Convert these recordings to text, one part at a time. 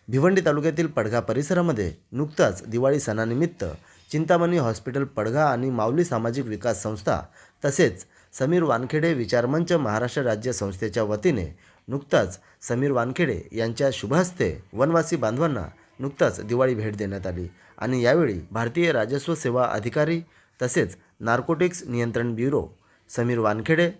भिवंडी तालुक्यातील पडघा परिसरामध्ये नुकताच दिवाळी सणानिमित्त चिंतामणी हॉस्पिटल पडघा आणि माऊली सामाजिक विकास संस्था तसेच समीर वानखेडे विचारमंच महाराष्ट्र राज्य संस्थेच्या वतीने नुकताच समीर वानखेडे यांच्या शुभहस्ते वनवासी बांधवांना नुकताच दिवाळी भेट देण्यात आली आणि यावेळी भारतीय राजस्व सेवा अधिकारी तसेच नार्कोटिक्स नियंत्रण ब्युरो समीर वानखेडे,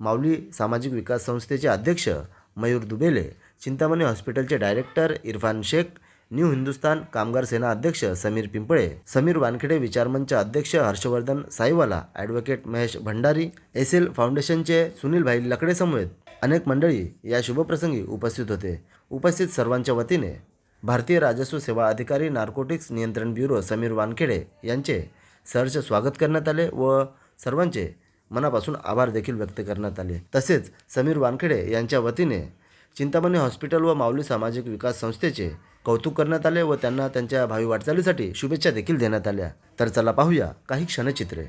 माऊली सामाजिक विकास संस्थेचे अध्यक्ष मयूर दुबेले, चिंतामणी हॉस्पिटलचे डायरेक्टर इरफान शेख, न्यू हिंदुस्तान कामगार सेना अध्यक्ष समीर पिंपळे, समीर वानखेडे विचारमंच अध्यक्ष हर्षवर्धन साईवाला, ॲडव्होकेट महेश भंडारी, एसएल फाउंडेशनचे सुनील भाई लकडे समेत अनेक मंडळी या शुभप्रसंगी उपस्थित होते. उपस्थित सर्वांच्या वतीने भारतीय राजस्व सेवा अधिकारी नार्कोटिक्स नियंत्रण ब्युरो समीर वानखेडे यांचे सहर्ष स्वागत करण्यात आले व सर्वांचे मनापासून आभार देखील व्यक्त करण्यात आले. तसेच समीर वानखेडे यांच्या वतीने चिंतामणी हॉस्पिटल व माऊली सामाजिक विकास संस्थेचे कौतुक करण्यात आले व त्यांना त्यांच्या भावी वाटचालीसाठी शुभेच्छा देखील देण्यात आल्या. तर चला पाहूया काही क्षणचित्रे.